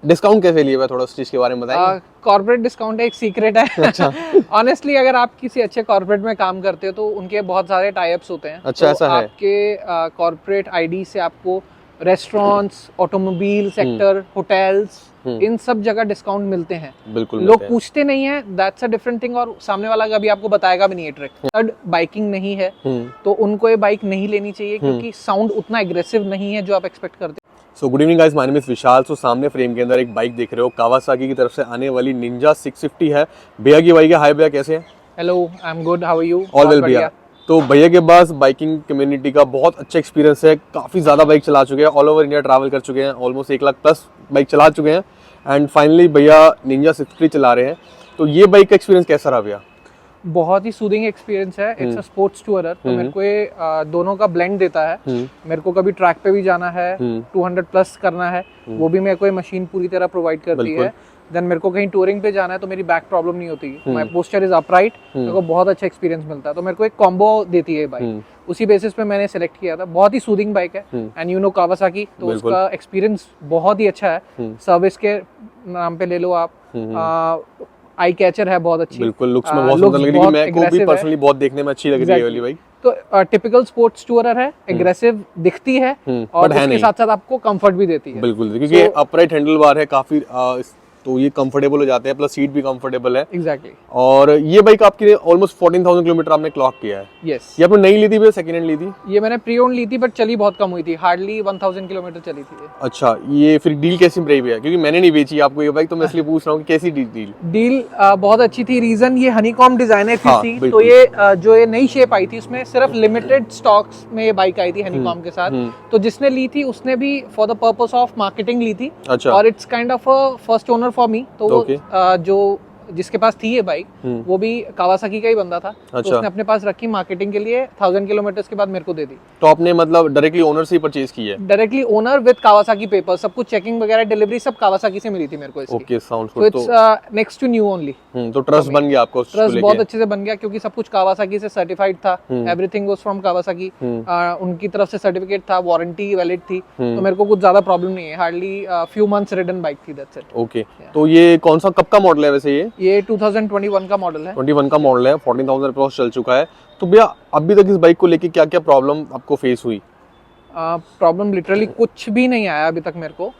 Discount कैसे लिए हुए, थोड़ा उस चीज के बारे में बताएंगे। कॉर्पोरेट डिस्काउंट एक सीक्रेट है। अच्छा। ऑनेस्टली अगर आप किसी अच्छे कॉर्पोरेट में काम करते हो तो उनके बहुत सारे टाई अप्स होते हैं। अच्छा, तो ऐसा है। आपके कॉर्पोरेट आईडी से आपको रेस्टोरेंट्स, ऑटोमोबाइल सेक्टर, होटल्स, इन सब जगह डिस्काउंट मिलते हैं। बिल्कुल लोग पूछते नहीं है, दैट्स अ डिफरेंट थिंग, और सामने वाला कभी आपको बताएगा भी नहीं है ट्रिक। थर्ड, बाइकिंग नहीं है तो उनको ये बाइक नहीं लेनी चाहिए क्योंकि साउंड उतना एग्रेसिव नहीं है जो आप एक्सपेक्ट करते हैं। So good evening guys, my name is Vishal. So सामने फ्रेम के अंदर एक बाइक देख रहे हो, कावासाकी की तरफ से आने वाली निंजा 650 है। भैया की बाइक है। हाय भैया, कैसे हैं? Hello, I am good, how are you? All well भैया। तो भैया के पास बाइकिंग कम्युनिटी का बहुत अच्छा एक्सपीरियंस है, काफ़ी ज़्यादा बाइक चला चुके हैं, ऑल ओवर इंडिया ट्रैवल कर चुके हैं, ऑलमोस्ट 1 लाख प्लस बाइक चला चुके हैं एंड फाइनली भैया निंजा 650 चला रहे हैं। तो ये बाइक का एक्सपीरियंस कैसा रहा भैया? बहुत ही सूदिंग एक्सपीरियंस है। इट्स अ स्पोर्ट्स टूरर, तो मेरे को ये दोनों का ब्लेंड देता है। मेरे को कभी ट्रैक पे भी जाना है, 200 प्लस करना है, वो भी मेरे को ये मशीन पूरी तरह प्रोवाइड करती है। देन मेरे को कहीं टूरिंग पे जाना है तो मेरी बैक प्रॉब्लम नहीं होती, माय पोस्चर इज अपराइट, मेरे को बहुत अच्छा एक्सपीरियंस मिलता है। तो मेरे को एक कॉम्बो देती है बाइक, उसी बेसिस पे मैंने सेलेक्ट किया था। बहुत ही सूदिंग बाइक है एंड यू नो कावासाकी, तो उसका एक्सपीरियंस बहुत ही अच्छा है। सर्विस के नाम पे ले लो आप, आई कैचर है बहुत अच्छी, बिल्कुल लुक्स में बहुत सुंदर लग रही है। मैं को भी पर्सनली बहुत देखने में अच्छी लग रही है वाली बाइक। तो टिपिकल स्पोर्ट्स टूरर है, एग्रेसिव दिखती है और उसके साथ साथ आपको कंफर्ट भी देती है। बिल्कुल, क्योंकि अपराइट हैंडल बार है काफी, तो ये कंफर्टेबल हो जाते हैं, प्लस सीट भी कंफर्टेबल है। एग्जैक्टली। और ये बाइक आपकी ऑलमोस्ट 14,000 किलोमीटर आपने क्लॉक किया है। यस। ये आपने नई ली थी या सेकंड हैंड ली थी? ये मैंने प्री ओन ली थी बट चली बहुत कम हुई थी, हार्डली 1000 किलोमीटर चली थी। अच्छा, ये फिर डील कैसी रही है? क्योंकि मैंने नहीं बेची आपको ये बाइक, तो मैं इसलिए पूछ रहा हूँ कि कैसी डील? बहुत अच्छी थी। रीजन ये हनीकॉम डिजाइनर थी, तो ये जो ये नई शेप आई थी उसमें सिर्फ लिमिटेड स्टॉक्स में ये बाइक आई थी हनीकॉम के साथ। तो जिसने ली थी उसने भी for the purpose of marketing ली थी। अच्छा। और it's kind of a first owner for me. तो जो जिसके पास थी ये बाइक वो भी कावासाकी का ही बंदा था। अच्छा। तो उसने अपने पास रखी मार्केटिंग के लिए, 1000 किलोमीटर के बाद मेरे को दे दी। तो आपने मतलब डायरेक्टली ओनर से ही परचेज की है? Directly owner with Kawasaki paper, सब कुछ चेकिंग वगैरह डिलीवरी सब कावासाकी से मिली थी मेरे को इसकी। Okay, sounds good. तो it's next to new only. तो ट्रस्ट बन गया आपको? ट्रस्ट बहुत अच्छे से बन गया क्योंकि सब कुछ कावासाकी से सर्टिफाइड था, एवरीथिंग वाज फ्रॉम कावासाकी। उनकी तरफ से सर्टिफिकेट था, वारंटी वैलिड थी, तो मेरे को कुछ ज्यादा प्रॉब्लम नहीं है। Hardly few months ridden bike थी, दैट्स इट। ओके, तो ये कौन सा कब का मॉडल है वैसे? ये 2021 का मॉडल है। 21 का मॉडल है, 14,000 क्रॉस चल चुका है। तो भैया अभी तक इस बाइक को लेके क्या क्या प्रॉब्लम आपको फेस हुई? प्रॉब्लम लिटरली कुछ भी नहीं आया अभी तक मेरे को।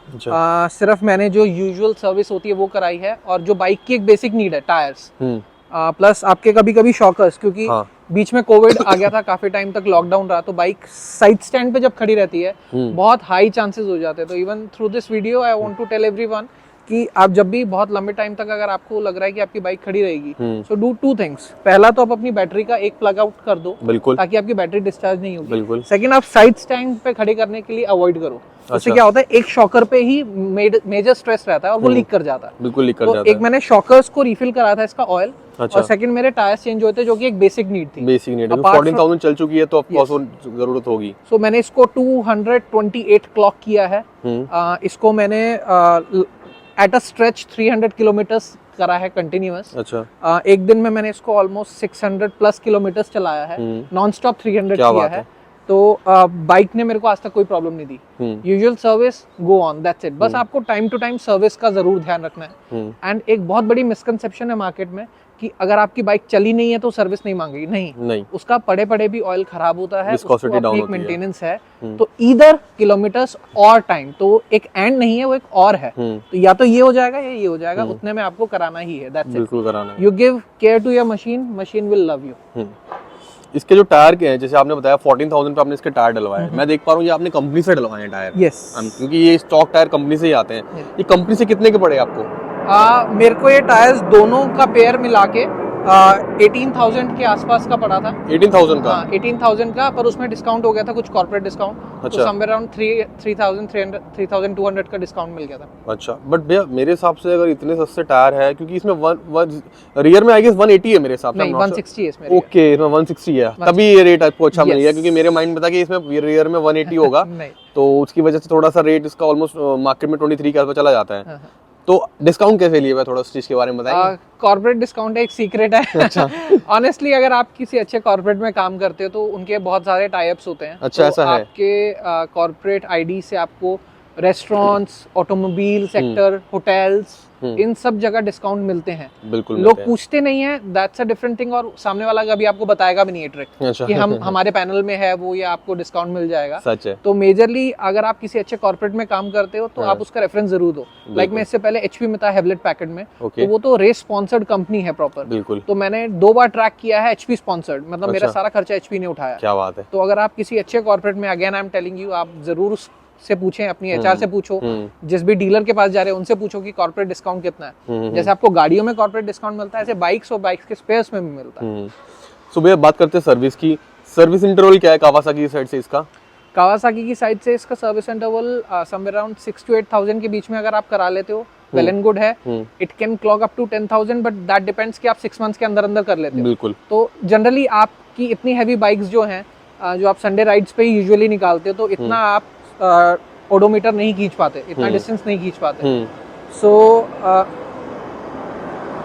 सिर्फ मैंने जो यूजुअल सर्विस होती है वो कराई है, और जो बाइक की एक बेसिक नीड है टायर्स, प्लस आपके कभी कभी शॉकर्स, क्योंकि बीच में कोविड आ गया था, काफी टाइम तक लॉकडाउन रहा, तो बाइक साइड स्टैंड पे जब खड़ी रहती है बहुत हाई चांसेस हो जाते हैं। तो even through this video I want to tell everyone कि आप जब भी बहुत लंबे टाइम तक अगर आपको लग रहा है कि आपकी बाइक खड़ी रहेगी, सो डू 2 थिंग्स। पहला तो आप अपनी बैटरी का एक प्लग आउट कर दो, बिल्कुल, ताकि आपकी बैटरी डिस्चार्ज नहीं होगी। बिल्कुल। सेकंड, आप साइड स्टैंड पे खड़े करने के लिए अवॉइड करो। अच्छा। उससे क्या होता है, एक शॉकर पे ही मेजर स्ट्रेस रहता है और वो लीक कर जाता है। बिल्कुल लीक कर जाता है। एक मैंने शॉकर्स को रिफिल करा था इसका ऑयल। अच्छा। और सेकंड मेरे टायर्स चेंज होते, जो कि एक बेसिक नीड थी। बेसिक नीड है, 14,000 चल चुकी है तो ऑफ कोर्स जरूरत होगी। सो मैंने इसको 228 क्लॉक किया है। इसको मैंने एट अ स्ट्रेच 300 किलोमीटर्स करा है कंटिन्यूअस। अच्छा। एक दिन में मैंने इसको ऑलमोस्ट 600 प्लस किलोमीटर्स चलाया है, नॉन स्टॉप 300 किया है। तो बाइक ने मेरे को आज तक कोई प्रॉब्लम नहीं दी। Usual service, go on, that's it. बस आपको टाइम टू टाइम सर्विस का जरूर ध्यान रखना है। एंड एक बहुत बड़ी मिसकंसेप्शन है मार्केट में कि अगर आपकी बाइक चली नहीं है तो सर्विस नहीं मांगेगी। नहीं, उसका पड़े पड़े भी ऑयल खराब होता है, उसकी मेंटेनेंस है। तो ईदर किलोमीटर्स और टाइम, तो एक एंड नहीं है, वो एक और है। तो या तो ये हो जाएगा या ये हो जाएगा, उतने में आपको कराना ही है, दैट्स इट। बिल्कुल कराना है। You give care to your machine, machine will love you. इसके जो टायर के हैं, जैसे आपने बताया 14,000 पे आपने इसके टायर डलवाए हैं, मैं देख पा रहा हूँ ये आपने कंपनी से डलवाए हैं टायर। यस। क्योंकि ये स्टॉक टायर कंपनी से ही आते हैं। ये कंपनी से कितने के पड़े आपको? मेरे को ये टायर्स दोनों का पेयर मिला के 18,000 के आसपास का पड़ा था। 18,000 का? 18,000 का, पर उसमें डिस्काउंट हो गया था, कुछ कॉर्पोरेट डिस्काउंट। अच्छा। तो समवेयर अराउंड 3,200 का डिस्काउंट मिल गया था। अच्छा, बट भैया मेरे हिसाब से अगर इतने सस्ते टायर है, क्योंकि इसमें रियर में आई गेस 180 है मेरे हिसाब से। नहीं, 160 है इसमें। ओके, इसमें 160 है, तभी ये रेट आपको अच्छा मिल गया, क्योंकि मेरे माइंड में था कि इसमें रियर में 180 होगा। तो उसकी वजह से थोड़ा सा रेट इसका ऑलमोस्ट मार्केट में 23 के आसपास चला जाता है। तो डिस्काउंट कैसे लिए हुए, थोड़ा उस चीज के बारे में बताएंगे। कॉर्पोरेट डिस्काउंट एक सीक्रेट है। अच्छा। ऑनेस्टली अगर आप किसी अच्छे कॉर्पोरेट में काम करते हो तो उनके बहुत सारे टाई अप्स होते हैं। अच्छा, तो ऐसा है। आपके कॉर्पोरेट आईडी से आपको रेस्टोरेंट्स, ऑटोमोबाइल सेक्टर, होटल्स, इन सब जगह डिस्काउंट मिलते हैं। बिल्कुल लोग पूछते नहीं है, दैट्स अ डिफरेंट थिंग, और सामने वाला कभी आपको बताएगा भी नहीं है ट्रिक कि हम हमारे पैनल में है वो, या आपको डिस्काउंट मिल जाएगा। सच है। तो मेजरली अगर आप किसी अच्छे कॉर्पोरेट में काम करते हो तो आप उसका रेफरेंस जरूर दो। लाइक मैं इससे पहले एचपी में था, हेवलेट पैकर्ड में, तो वो तो रेस स्पॉन्सर्ड कंपनी है प्रॉपर। बिल्कुल। तो मैंने 2 बार ट्रैक किया है एचपी स्पॉन्सर्ड, मतलब मेरा सारा खर्चा एचपी ने उठाया। क्या बात है। तो अगर आप किसी अच्छे कॉर्पोरेट में, again I am telling you, आप जरूर से पूछें, अपनी एचआर से पूछो, जिस भी डीलर के पास जा रहे हैं उनसे पूछो कि कॉर्पोरेट डिस्काउंट कितना है। जैसे आपको गाड़ियों में कॉर्पोरेट डिस्काउंट मिलता है, ऐसे बाइक्स और बाइक्स के स्पेयर्स में भी मिलता है। सो भैया बात करते हैं सर्विस की। सर्विस इंटरवल क्या है कावासाकी की साइड से इसका? कावासाकी की साइड से इसका service interval somewhere around 6 to 8,000 के बीच में अगर आप करा लेते हो, वेल एंड गुड है। It can clock up to 10,000, but that depends कि आप 6 मंथ्स के अंदर अंदर कर लेते हो। बिल्कुल। तो जनरली आपकी इतनी हैवी बाइक्स जो हैं, जो आप संडे राइड्स पे ही यूजुअली निकालते हो, तो इतना आप ओडोमीटर नहीं खींच पाते, इतना डिस्टेंस नहीं खींच पाते। सो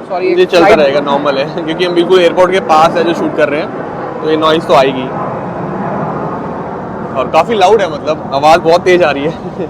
सॉरी, ये चलता रहेगा, नॉर्मल है क्योंकि हम बिल्कुल एयरपोर्ट के पास है जो शूट कर रहे हैं, तो ये नॉइज तो आएगी और काफी लाउड है, मतलब आवाज बहुत तेज आ रही है।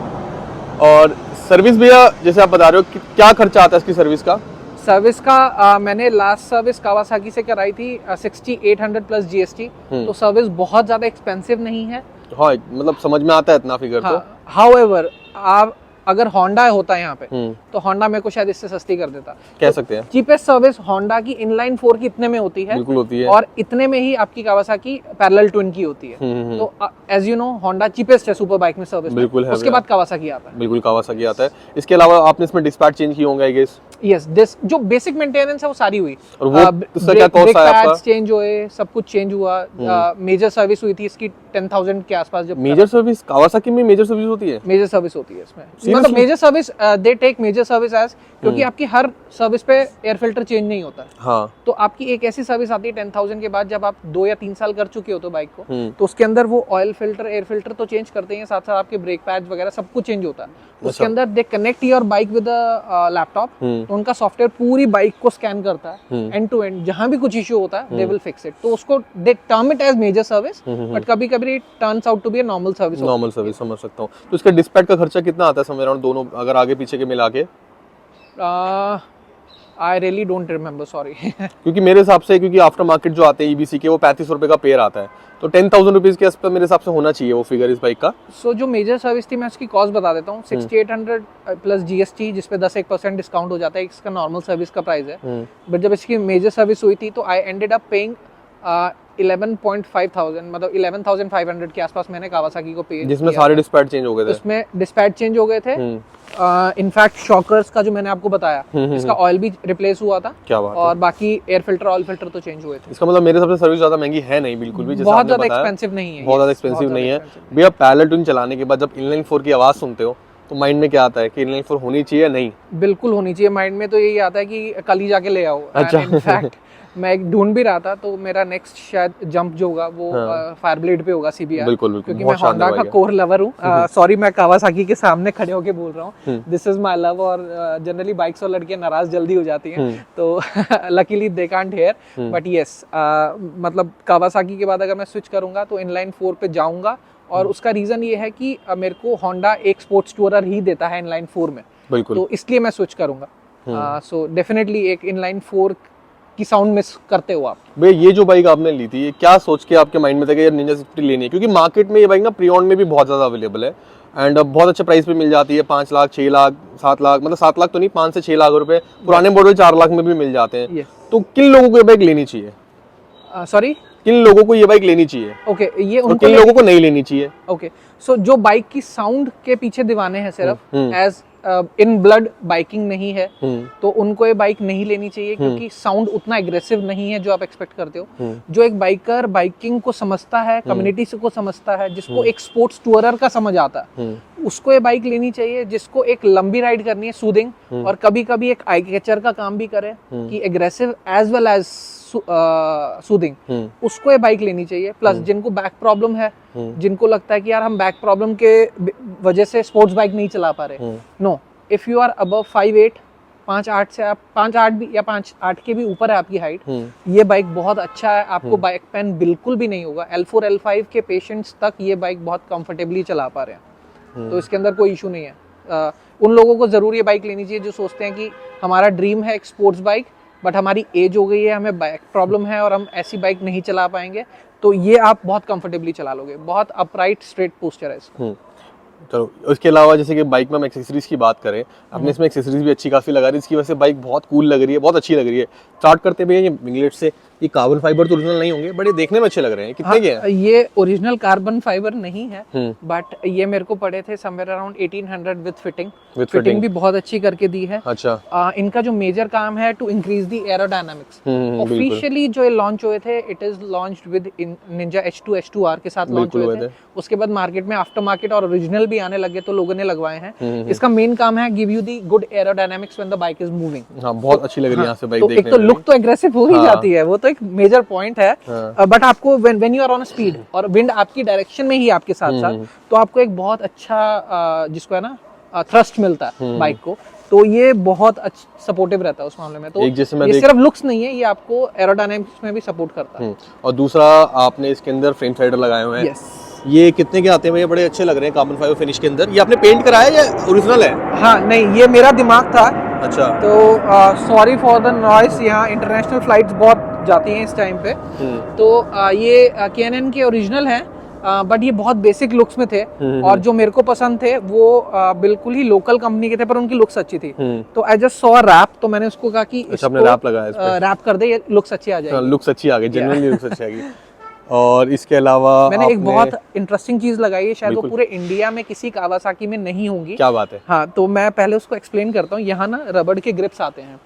और सर्विस भैया जैसे आप बता रहे हो, क्या खर्चा आता है इसकी सर्विस का? सर्विस का मैंने लास्ट सर्विस कावासाकी से कराई थी 6800 प्लस जीएसटी। तो सर्विस बहुत ज्यादा एक्सपेंसिव नहीं है। हाँ, मतलब समझ में आता है इतना फिगर। तो हाउएवर आप अगर होंडा होता है यहाँ पे, तो होंडा मेरे को शायद इससे सस्ती कर देता। कह सकते हैं चीपेस्ट सर्विस होंडा की इनलाइन 4 की इतने में होती है। बिल्कुल होती है। और इतने में ही आपकी कावासाकी पैरेलल ट्विन की होती है। तो as you know Honda cheapest है सुपर बाइक में सर्विस। बिल्कुल है। उसके बाद कावासाकी आता है। बिल्कुल कावासाकी आता है। इसके अलावा आपने इसमें डिस्पैच चेंज किए होंगे आई गेस? यस, जो बेसिक मेंटेनेंस है वो सारी हुई। और वो उसका क्या कॉस्ट आया आपका? चेंज हुए, सब कुछ चेंज हुआ। मेजर सर्विस हुई थी इसकी 10,000 के आसपास। जब मेजर सर्विस कावासाकी में मेजर सर्विस होती है? मेजर सर्विस होती है इसमें, मतलब major service they take major service as, क्योंकि आपकी हर सर्विस पे एयर फिल्टर चेंज नहीं होता है। हाँ। तो आपकी एक ऐसी सर्विस आती है 10,000 के बाद, जब आप 2 या 3 साल कर चुके हो तो बाइक को, तो उसके अंदर वो ऑयल फिल्टर, एयर फिल्टर तो चेंज करते हैं, साथ साथ आपके ब्रेक पैड्स वगैरह सब कुछ चेंज होता है। उसके अंदर they connect your bike with laptop, तो उनका सॉफ्टवेयर पूरी बाइक को स्कैन करता है एंड टू एंड। जहां भी कुछ इश्यू होता है दे विल फिक्स इट। तो उसको they term it as major service, but कभी कभी it turns out to be a normal service. Normal service, समझ सकता हूँ। तो इसका डिस्पैच का खर्चा कितना आता है समवेयर अराउंड, दोनों अगर आगे पीछे के मिला के? I really don't remember, sorry. क्योंकि मेरे हिसाब से, क्योंकि आफ्टर मार्केट जो आते हैं ईबीसी के, वो 35 रुपए का पेयर आता है, तो 10,000 रुपीज के आसपास मेरे हिसाब से होना चाहिए वो फिगर इस बाइक का। सो जो मेजर सर्विस थी मैं उसकी कॉस्ट बता देता हूँ। 6800 प्लस जीएसटी, जिसपे 10% डिस्काउंट हो जाता है, इसका नॉर्मल सर्विस का प्राइस है। बट जब इसकी मेजर सर्विस हुई थी तो आई एंडेड अप पेइंग 11,500, मतलब 11,500 के आसपास मैंने कावासाकी को पे, जिसमें सारे डिस्पैच चेंज हो गए थे। उसमें डिस्पैच चेंज हो गए थे। इनफैक्ट शॉकर्स का जो मैंने आपको बताया, इसका ऑयल भी रिप्लेस हुआ था। क्या बात है। और बाकी एयर फिल्टर, ऑयल फिल्टर तो चेंज हुए थे। इसका मतलब मेरे हिसाब से सर्विस ज्यादा महंगी है नहीं, बिल्कुल भी। बहुत ज्यादा एक्सपेंसिव नहीं है, बहुत ज्यादा एक्सपेंसिव नहीं है भैया। पैरेलल ट्विन चलाने के बाद जब इनलाइन 4 की आवाज सुनते हो तो माइंड में क्या आता है कि इनलाइन 4 होनी चाहिए या नहीं? बिल्कुल होनी चाहिए। माइंड में तो यही आता है कि कल ही जाके ले आओ। अच्छा। इनफैक्ट मैं एक ढूंढ भी रहा था, तो मेरा नेक्स्ट शायद जंप जो होगा वो फायर ब्लेड पे होगा, सीबीआर। बिल्कुल बिल्कुल, क्योंकि मैं होंडा का कोर लवर हूँ। सॉरी, मैं कावासाकी के सामने खड़े होके बोल रहा हूँ, दिस इज माय लव। और जनरली बाइक्स और लड़कियां नाराज जल्दी हो जाती हैं, तो luckily they can't hear. But yes, मतलब कावासाकी के बाद अगर मैं स्विच करूंगा तो इनलाइन 4 पे जाऊंगा। और उसका रीजन ये है कि मेरे को होंडा एक स्पोर्ट्स टूरर ही देता है इनलाइन 4 में, तो इसलिए मैं स्विच करूंगा। सो डेफिनेटली एक इनलाइन 4 की साउंड मिस करते हो आप। भैया ये जो बाइक आपने ली थी, ये क्या सोच के आपके माइंड में था कि यार निंजा 650 लेनी है? क्योंकि मार्केट में ये बाइक ना प्री ओन्ड में भी बहुत ज्यादा अवेलेबल है एंड बहुत अच्छे प्राइस पे मिल जाती है। 5 लाख, 6 लाख, 7 लाख, मतलब 7 लाख तो नहीं, 5 से 6 लाख रुपए। पुराने मॉडल 4 लाख में भी मिल जाते हैं। तो किन लोगों को ये बाइक लेनी चाहिए? सॉरी, किन लोगों को ये बाइक लेनी चाहिए? ओके, ये और किन लोगों को नहीं लेनी चाहिए? ओके, सो जो बाइक की साउंड के पीछे दीवाने हैं सिर्फ, एज इन ब्लड बाइकिंग नहीं है, तो उनको ये बाइक नहीं लेनी चाहिए, क्योंकि साउंड उतना एग्रेसिव नहीं है जो आप एक्सपेक्ट करते हो। जो एक बाइकर बाइकिंग को समझता है, कम्युनिटी को समझता है, जिसको एक स्पोर्ट्स टूरर का समझ आता है, उसको ये बाइक लेनी चाहिए। जिसको एक लंबी राइड करनी है, सूदिंग, और कभी कभी एक आई कैचर का काम भी करे, कि aggressive as well as soothing, उसको ये बाइक लेनी चाहिए। प्लस जिनको बैक प्रॉब्लम है, जिनको लगता है कि यार हम बैक प्रॉब्लम के वजह से स्पोर्ट्स बाइक नहीं चला पा रहे, no, if you are above 5'8", 5'8" से आप 5'8" भी या 5'8" के भी ऊपर है आपकी हाइट, ये बाइक बहुत अच्छा है। आपको बैक पेन बिल्कुल भी नहीं होगा। L4 L5 के पेशेंट्स तक ये बाइक बहुत कंफर्टेबली चला पा रहे हैं, तो इसके अंदर कोई इशू नहीं है। उन लोगों को ज़रूर ये बाइक लेनी चाहिए जो सोचते हैं कि हमारा ड्रीम है एक स्पोर्ट्स बाइक, बट हमारी एज हो गई है, हमें बैक प्रॉब्लम है और हम ऐसी बाइक नहीं चला पाएंगे, तो ये आप बहुत कंफर्टेबली चला लोगे। बहुत अपराइट स्ट्रेट पोस्चर है इसका। चलो, उसके अलावा जैसे कि बाइक में हम एक्सेसरीज की बात करें, अपने इसमें एक्सेसरीज भी अच्छी काफ़ी लगा रही है, इसकी वजह से बाइक बहुत कूल लग रही है, बहुत अच्छी लग रही है। स्टार्ट करते हुए ये विंगलेट से, ये कार्बन फाइबर तो ओरिजिनल नहीं होंगे, बट ये देखने में अच्छे लग रहे हैं। कितने के हैं? ये ओरिजिनल कार्बन फाइबर नहीं है, बट ये मेरे को पड़े थे somewhere around 1800 with fitting. Fitting भी बहुत अच्छी करके दी है। अच्छा। इनका जो मेजर काम है to increase the aerodynamics. Officially जो लॉन्च हुए थे, it is launched with Ninja H2 H2R के साथ लॉन्च हुए थे। उसके बाद मार्केट में आफ्टर मार्केट और ओरिजिनल भी आने लगे, तो लोगों ने लगवाए हैं। इसका मेन काम है give you the good aerodynamics when the bike is moving. हां, बहुत अच्छी लग रही है यहाँ से बाइक देखने में। एक तो लुक तो एग्रेसिव हो ही जाती है, वो तो एक मेजर पॉइंट है, बट आपको when you are on speed और विंड आपकी डायरेक्शन में ही आपके साथ साथ, तो आपको एक बहुत अच्छा जिसको है ना थ्रस्ट मिलता है बाइक को, तो ये बहुत सपोर्टिव रहता है उस मामले में। तो ये सिर्फ लुक्स नहीं है, ये आपको एरोडायनामिक्स में भी सपोर्ट करता है। और दूसरा, आपने इसके अंदर फ्रेम स्लाइडर लगाए हुए हैं। ये कितने के आते हैं? ये बड़े अच्छे लग रहे हैं कार्बन फाइबर फिनिश के अंदर। ये आपने पेंट कराया या ओरिजिनल है? हाँ, नहीं, ये मेरा दिमाग था। अच्छा। तो सॉरी फॉर द नॉइस, यहाँ इंटरनेशनल फ्लाइट्स बहुत जाती हैं इस टाइम पे, तो ये K&N के ओरिजिनल हैं, बट ये बहुत बेसिक लुक्स में थे, और जो मेरे को पसंद थे वो बिल्कुल ही लोकल कंपनी के थे, पर उनकी लुक्स अच्छी थी। तो आई जस्ट सॉ रैप, तो मैंने उसको कहा कि इसको रैप लगाया, इस पे रैप कर दे, ये लुक्स अच्छी आ जाएगी। लुक्स अच्छी आ गई, जेन्युइनली लुक्स अच्छी आ गई। और इसके अलावा मैंने एक बहुत इंटरेस्टिंग चीज लगाई है, शायद वो पूरे इंडिया में किसी कावासाकी में नहीं होंगी। क्या बात है? हाँ, तो मैं पहले उसको एक्सप्लेन करता हूँ। यहाँ ना रबड़ के ग्रिप्स आते हैं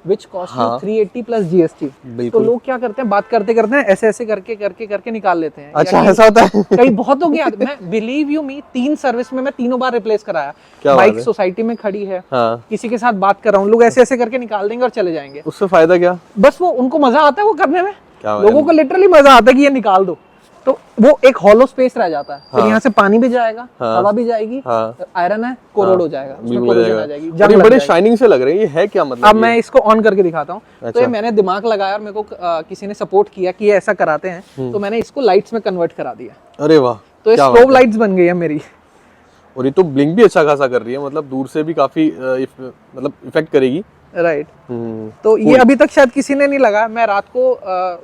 which cost you 380 plus GST। तो लोग क्या करते हैं, बात करते करते हैं ऐसे ऐसे करके निकाल लेते हैं। अच्छा, ऐसा होता है? कई बहुत हो गया। मैं बिलीव यू मी, 3 सर्विस में मैं 3 बार रिप्लेस कराया। बाइक सोसाइटी में खड़ी है, किसी के साथ बात कर रहा हूँ, लोग ऐसे ऐसे करके निकाल देंगे और चले जाएंगे। उससे फायदा क्या? बस वो उनको मजा आता है वो करने में, लोगों को लिटरली मजा आता है कि ये निकाल दो, तो वो एक हॉलो स्पेस रह जाता है। फिर यहाँ से पानी भी जाएगा, हवा भी जाएगी, आयरन है, कोरोड हो जाएगा, उसमें कोरोजन आ जाएगी, जंग लग बड़े जाएगी। शाइनिंग से लग रहे हैं, ये है क्या मतलब? अब मैं इसको ऑन करके दिखाता हूँ। तो ये मैंने दिमाग लगाया और मेरे को किसी ने सपोर्ट किया कि ये ऐसा कराते हैं, तो मैंने इसको लाइट्स में कन्वर्ट करा दिया। अरे वाह! तो ये स्ट्रोब लाइट्स बन गई है मेरी। और ये तो ब्लिंक भी अच्छा खासा कर रही है, मतलब दूर से भी काफी मतलब इफेक्ट करेगी। राइट। तो ये अभी तक शायद किसी ने नहीं लगा। मैं रात को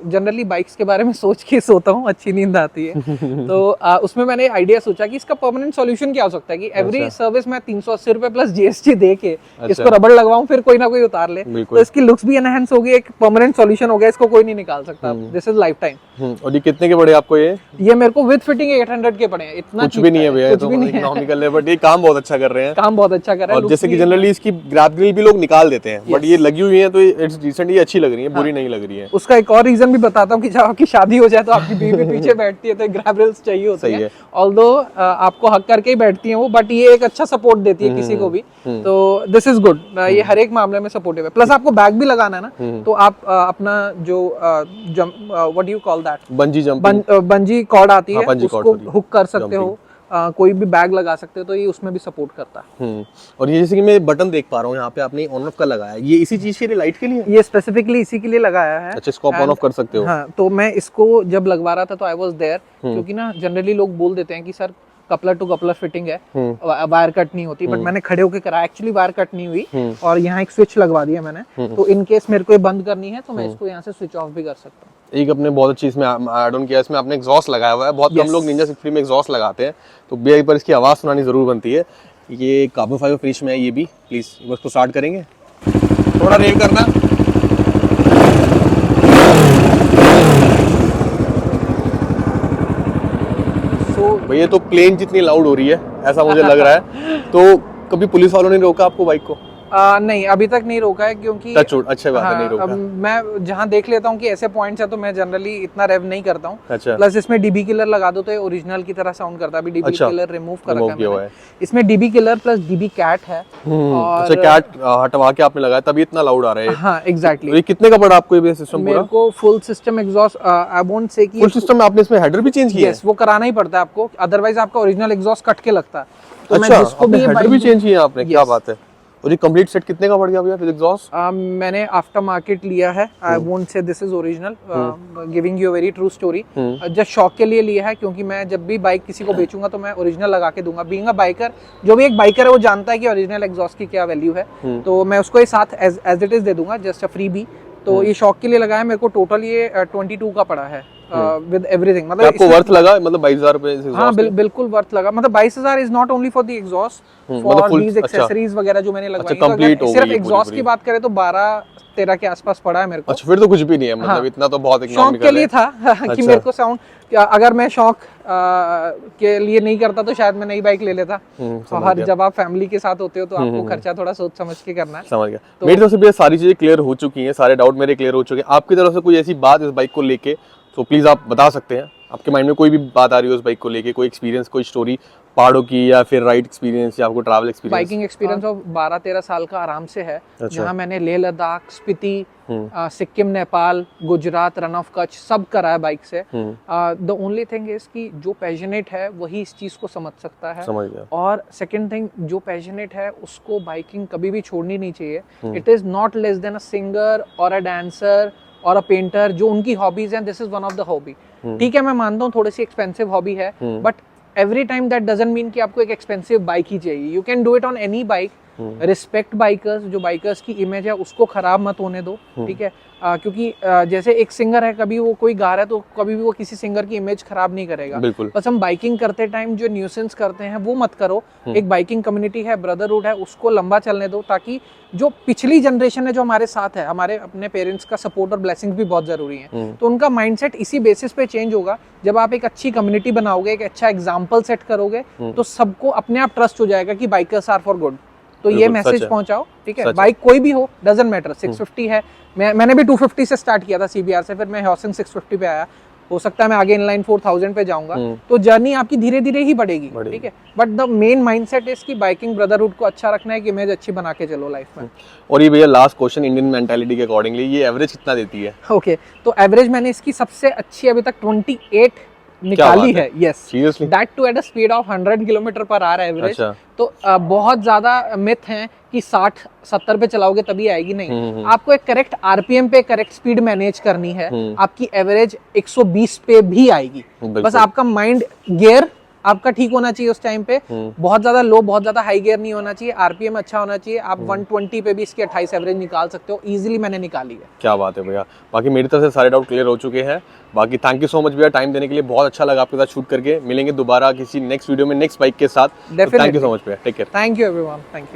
जनरली बाइक्स के बारे में सोच के सोता हूँ, अच्छी नींद आती है। तो उसमें मैंने आइडिया सोचा कि इसका परमानेंट सॉल्यूशन क्या हो सकता है कि एवरी सर्विस में 380 रुपए प्लस GST दे के इसको रबड़ लगवाऊं, फिर कोई ना कोई उतार ले, तो इसकी लुक्स भी एनहांस होगी, एक परमानेंट सॉल्यूशन हो गया, इसको कोई नहीं निकाल सकता। This is life time. और ये कितने के पड़े आपको? ये मेरे को विद फिटिंग 800 के पड़े हैं। इतना कुछ भी नहीं है भैया, तो इकोनॉमिकल है, बट ये काम बहुत अच्छा कर रहे हैं। काम बहुत अच्छा कर रहे हैं। और जैसे कि जनरली इसकी ग्रैब ग्रिल भी लोग निकाल देते हैं, बट ये लगी हुई है तो इट्स डिसेंट, ये अच्छी लग रही है, बुरी नहीं लग रही है। उसका एक और रीजन भी बताता हूँ कि जब आपकी शादी हो जाए तो आपकी बीवी पीछे बैठती है, तो ग्रैब ग्रिल्स चाहिए होती है। ऑल्दो आपको हक करके ही बैठती है वो, बट ये एक अच्छा सपोर्ट देती है किसी को भी, तो दिस इज गुड। ये हर एक मामले में सपोर्टिव है। प्लस आपको बैग भी लगाना है ना, तो आप अपना जो what do you call that, bungee cord आती है, उसको हुक कर सकते हो, कोई भी बैग लगा सकते हो, तो ये उसमें भी सपोर्ट करता है। और ये जैसे कि मैं बटन देख पा रहा हूँ यहाँ पे आपने ऑन ऑफ का लगाया है, ये इसी चीज के लिए, लाइट के लिए? ये स्पेसिफिकली इसी के लिए लगाया है। अच्छा, इसको आप ऑन ऑफ कर सकते हो? हाँ, तो मैं इसको जब लगवा रहा था तो आई वाज देयर, क्योंकि ना जनरली लोग बोल देते हैं कि sir coupler to coupler fitting है, वायर कट नहीं होती, बट मैंने खड़े होकर कराया, एक्चुअली वायर कट नहीं हुई, और यहाँ एक स्विच लगवा दिया मैंने, तो इन केस मेरे को ये बंद करनी है तो मैं इसको यहाँ से स्विच ऑफ भी कर सकता हूँ। एक अपने बहुत अच्छी इसमें ऐड ऑन किया, इसमें आपने एग्जॉस्ट लगाया हुआ है। बहुत कम लोग निंजा 63 में एग्जॉस्ट लगाते हैं, तो भैया एक बार इसकी आवाज़ सुनानी ज़रूर बनती है। ये कार्बन फाइबर फिनिश में है, ये भी प्लीज़ इसको स्टार्ट करेंगे, थोड़ा रेव करना। भैया तो प्लेन जितनी लाउड हो रही है ऐसा मुझे लग रहा है। तो कभी पुलिस वालों ने रोका आपको बाइक को? नहीं, अभी तक नहीं रोका है, क्योंकि अच्छा बात है, नहीं रोका। मैं जहाँ देख लेता हूँ कि ऐसे पॉइंट्स है तो मैं जनरली इतना रेव नहीं करता हूँ। अच्छा। प्लस इसमें डीबी किलर लगा दो तो ये ओरिजिनल की तरह साउंड करता है। अभी डीबी किलर रिमूव कर रखा है। इसमें DB killer plus DB cat है। अच्छा, कैट हटवा के आपने लगाया तभी इतना लाउड आ रहा है? हाँ, एग्जैक्टली। ये कितने का पड़ा आपको ये सिस्टम पूरा? मेरे को full system exhaust, I won't say कि फुल सिस्टम में आपने इसमें हेडर भी चेंज किया है? यस, वो कराना ही पड़ता है आपको, अदरवाइज आपका ओरिजिनल एग्जॉस्ट कट के लगता है। तो मैं जिसको भी हेडर भी चेंज किया आपने? क्या बात है। और ये कंप्लीट सेट कितने का पड़ गया भैया विद एग्जॉस्ट? मैंने आफ्टर मार्केट लिया है, I won't say this is original, giving you a very true story. Just शौक के लिए लिया है, क्योंकि मैं जब भी बाइक किसी को बेचूंगा तो मैं ओरिजिनल लगा के दूंगा। बीइंग अ बाइकर, जो भी एक बाइकर है वो जानता है कि ओरिजिनल एग्जॉस्ट की क्या वैल्यू है, तो मैं उसको ये साथ एज इट इज दे दूंगा, जस्ट अ फ्री बी। तो ये शौक के लिए लगाया, मेरे को टोटल ये 22 का पड़ा है विद एवरीथिंग। मतलब आपको वर्थ लगा, मतलब 22,000 रुपए? हाँ बिल्कुल वर्थ लगा। मतलब 22,000 is not only for the exhaust, for these accessories वगैरह जो मैंने लगवाई। तो अगर सिर्फ एग्जॉस्ट की बात करें तो 12-13 के आसपास पड़ा है मेरे को। अच्छा, फिर तो कुछ भी नहीं है, मतलब इतना तो बहुत शौक के लिए था कि मेरे को साउंड, अगर मैं शौक के लिए नहीं करता तो शायद मैं नई बाइक ले लेता। और जब आप फैमिली के साथ होते हो तो आपको खर्चा थोड़ा सोच समझ के करना है। समझ गया। तो मेरी तरफ से भी सारी चीजें क्लियर हो चुकी हैं, सारे डाउट मेरे क्लियर हो चुके हैं। आपकी तरफ से कोई ऐसी बात इस बाइक को लेके तो प्लीज आप बता सकते हैं। आपके माइंड में कोई भी बात आ रही हो उस बाइक को लेके, कोई एक्सपीरियंस, कोई स्टोरी पहाड़ों की, या फिर राइड एक्सपीरियंस, या आपको travel experience? Biking experience of 12-13 साल का आराम से है। जहाँ मैंने लेह लद्दाख, स्पीति, सिक्किम, नेपाल, गुजरात, रन ऑफ कच्छ सब करा है बाइक से। द ओनली थिंग इज कि जो पैशनेट है वही इस चीज को समझ सकता है। समझ गया। और सेकंड थिंग, जो पैशनेट है उसको बाइकिंग कभी भी छोड़नी नहीं चाहिए। It is not less than a singer और अ डांसर और अ पेंटर, जो उनकी हॉबीज हैं, this is one of the hobby. ठीक है, मैं मानता हूँ थोड़ी सी एक्सपेंसिव हॉबी है, but every time that doesn't mean कि आपको एक एक्सपेंसिव बाइक ही चाहिए। You can do it on any bike. Respect bikers, जो बाइकर्स की इमेज है उसको खराब मत होने दो, ठीक है। क्योंकि जैसे एक सिंगर है, कभी वो कोई गा रहा है तो कभी भी वो किसी सिंगर की इमेज खराब नहीं करेगा। बस हम बाइकिंग करते टाइम जो न्यूसेंस करते हैं वो मत करो। एक बाइकिंग कम्युनिटी है, ब्रदरहुड है, उसको लंबा चलने दो, ताकि जो पिछली जनरेशन है जो हमारे साथ है, हमारे अपने पेरेंट्स का सपोर्ट और ब्लेसिंग्स भी बहुत जरूरी है, तो उनका माइंडसेट इसी बेसिस पे चेंज होगा। जब आप एक अच्छी कम्युनिटी बनाओगे, एक अच्छा एग्जाम्पल सेट करोगे, तो सबको अपने आप ट्रस्ट हो जाएगा कि बाइकर्स आर फॉर गुड। तो ये मैसेज पहुंचाओ, ठीक है। बाइक कोई भी हो, डजंट मैटर। 650 है, मैंने भी 250 से स्टार्ट किया था CBR से, फिर मैं हॉसिंग 650 पे आया। हो सकता है मैं आगे इनलाइन 4000 पे जाऊंगा, तो जर्नी आपकी धीरे धीरे ही बढ़ेगी, ठीक है। But the main mindset is कि बाइकिंग ब्रदरहुड को अच्छा रखना है, कि इमेज अच्छी बना के चलो लाइफ में। और ये भैया लास्ट क्वेश्चन, इंडियन मेंटालिटी के अकॉर्डिंगली ये एवरेज कितना देती है? ओके, तो एवरेज मैंने इसकी सबसे अच्छी अभी तक 28 निकाली है। Yes, seriously, that too at a speed of 100 kilometre per hour average. तो बहुत ज्यादा मिथ है कि 60-70 पे चलाओगे तभी आएगी, नहीं। आपको एक करेक्ट आरपीएम पे करेक्ट स्पीड मैनेज करनी है, आपकी एवरेज 120 पे भी आएगी। बस आपका माइंड गियर आपका ठीक होना चाहिए उस टाइम पे, बहुत ज्यादा लो, बहुत ज्यादा हाई गियर नहीं होना चाहिए, आरपीएम अच्छा होना चाहिए। आप 120 पे भी इसकी 28 एवरेज निकाल सकते हो, इजीली मैंने निकाली है। क्या बात है भैया। बाकी मेरी तरफ से सारे डाउट क्लियर हो चुके हैं। बाकी थैंक यू सो मच भैया टाइम देने के लिए, बहुत अच्छा लगा आपके साथ शूट करके। मिलेंगे दोबारा किसी नेक्स्ट वीडियो में नेक्स्ट बाइक के साथ। थैंक यू सो मच भैया, take care. Thank you everyone, thank you.